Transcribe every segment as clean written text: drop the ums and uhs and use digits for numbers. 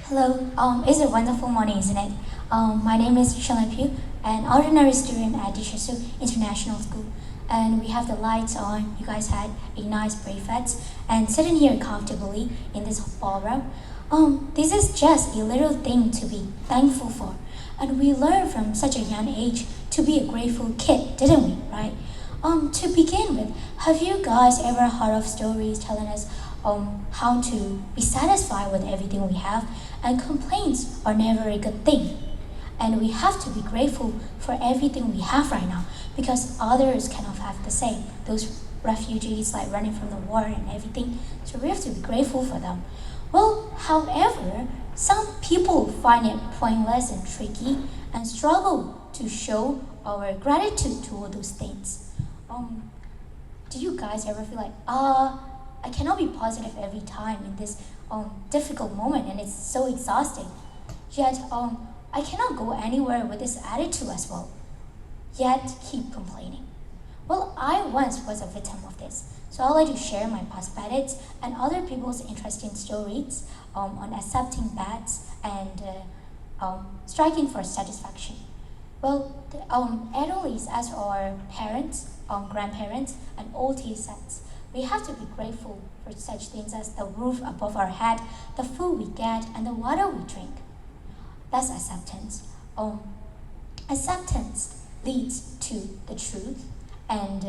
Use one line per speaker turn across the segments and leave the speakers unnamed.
Hello, it's a wonderful morning, isn't it? My name is Shoon Lae Phyu, an ordinary student at Shoon International School. And we have the lights on. You guys had a nice breakfast and sitting here comfortably in this ballroom. This is just a little thing to be thankful for. And we learn from such a young age to be a grateful kid, didn't we, right? To begin with, have you guys ever heard of stories telling us how to be satisfied with everything we have? And complaints are never a good thing. And we have to be grateful for everything we have right now because others cannot have the same. Those refugees like running from the war and everything. So we have to be grateful for them. Well, however, some people find it pointless and tricky and struggle to show our gratitude toward those things. Do you guys ever feel like, I cannot be positive every time in this difficult moment and it's so exhausting. Yet, I cannot go anywhere with this attitude as well. Yet, keep complaining. Well, I once was a victim of this. So I'd like to share my perspectives and other people's interesting stories on accepting bads and striking for satisfaction. Well, adults as our parents, grandparents, and old sets, we have to be grateful for such things as the roof above our head, the food we get, and the water we drink. That's acceptance. Acceptance leads to the truth and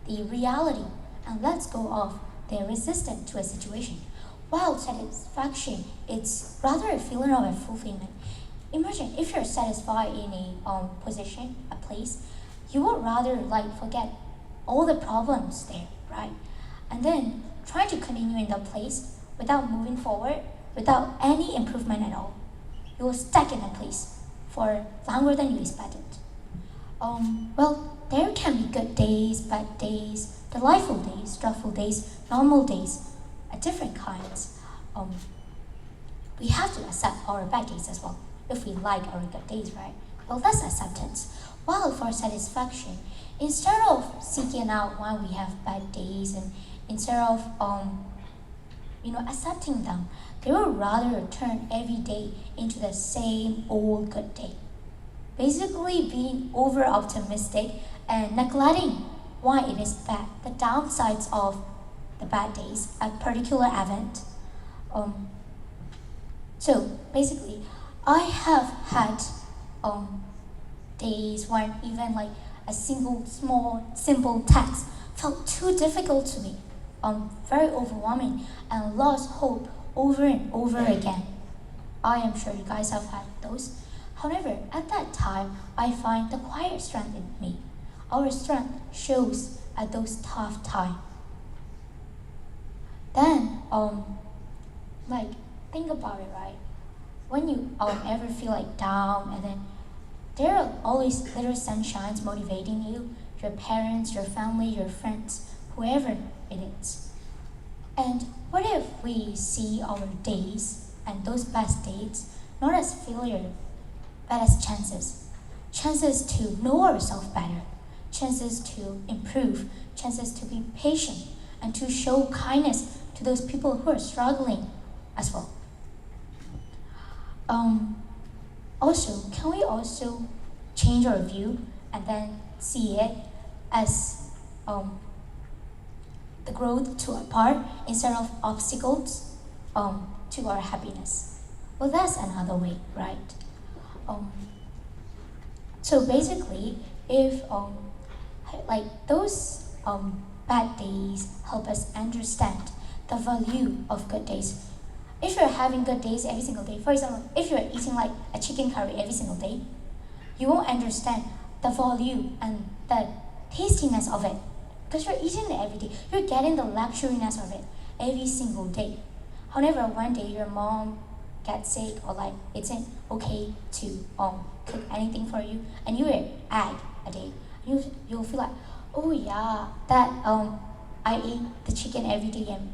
the reality, and lets go of the resistance to a situation. While satisfaction, it's rather a feeling of a fulfillment. Imagine if you're satisfied in a position, a place, you would rather forget all the problems there, right? And then try to continue in that place without moving forward, without any improvement at all. You will stuck in that place for longer than you expected. Well, there can be good days, bad days, delightful days, stressful days, normal days, at different kinds. We have to accept our bad days as well, if we like our good days, right? Well, that's acceptance. While for satisfaction, instead of seeking out when we have bad days and instead of accepting them, they would rather turn every day into the same old good day. Basically being over optimistic and neglecting why it is bad, the downsides of the bad days, a particular event. So basically, I have had days when even a single small simple task felt too difficult to me, very overwhelming, and lost hope over and over again. I am sure you guys have had those. However, at that time, I find the quiet strength in me. Our strength shows at those tough times. Then, think about it, right? When you ever feel down, and then there are always little sunshines motivating you, your parents, your family, your friends, whoever it is. And what if we see our days and those best days not as failure, but as chances? Chances to know ourselves better, chances to improve, chances to be patient, and to show kindness to those people who are struggling as well. Also, can we also change our view and then see it as the growth to a part instead of obstacles to our happiness? Well, that's another way, right? So basically, if those bad days help us understand the value of good days. If you're having good days every single day, for example, if you're eating a chicken curry every single day, you won't understand the value and the tastiness of it because you're eating it every day. You're getting the luxuriness of it every single day. However, one day your mom gets sick or it's okay to cook anything for you and you eat egg a day. You'll feel oh yeah, that I eat the chicken every day and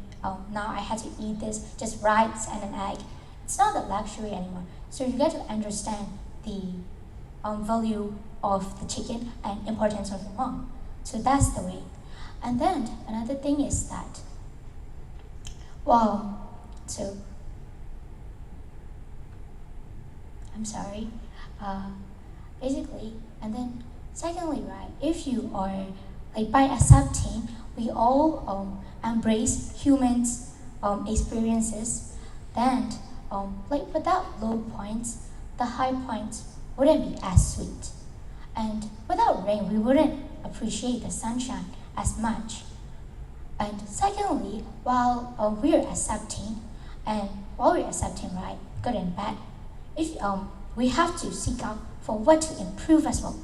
now I had to eat this, just rice and an egg. It's not a luxury anymore. So you get to understand the value of the chicken and importance of your mom. So that's the way. And then another thing is that, so I'm sorry. Uh, Basically, and then secondly, right, if you are like by accepting, we all embrace humans experiences, then like without low points, the high points wouldn't be as sweet, and without rain, we wouldn't appreciate the sunshine as much. And secondly, while we're accepting, and while we're accepting, right, good and bad, if we have to seek out for what to improve as well,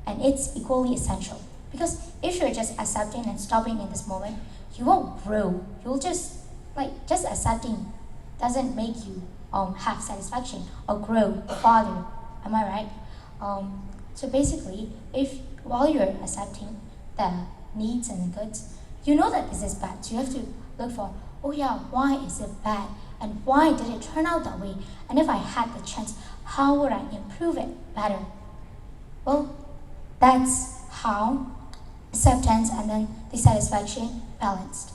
and it's equally essential. Because if you're just accepting and stopping in this moment, you won't grow. You'll just accepting doesn't make you have satisfaction or grow farther. Am I right? So basically, if while you're accepting the needs and the goods, you know that this is bad. So you have to look for, oh yeah, why is it bad? And why did it turn out that way? And if I had the chance, how would I improve it better? Well, that's how acceptance and then dissatisfaction balanced.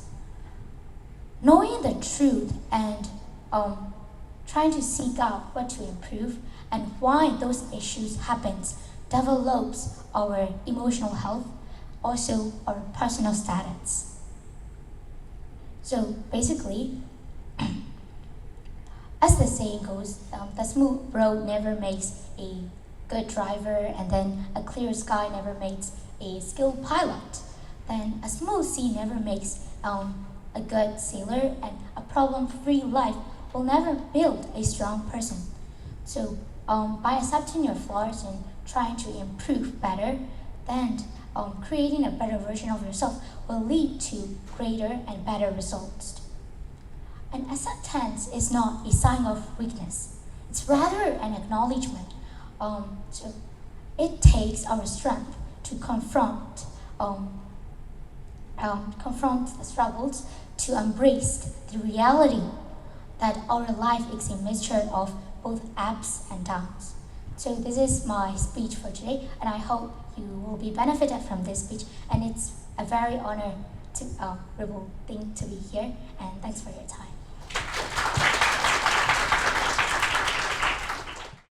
Knowing the truth and trying to seek out what to improve and why those issues happens develops our emotional health, also our personal status. So basically, as the saying goes, the smooth road never makes a good driver, and then a clear sky never makes a skilled pilot. Then a smooth sea never makes a good sailor, and a problem-free life will never build a strong person. So by accepting your flaws and trying to improve better, then creating a better version of yourself will lead to greater and better results. And acceptance is not a sign of weakness. It's rather an acknowledgement. So it takes our strength to confront the struggles, to embrace the reality that our life is a mixture of both ups and downs. So this is my speech for today, and I hope you will be benefited from this speech. And it's a very honorable thing to be here. And thanks for your time.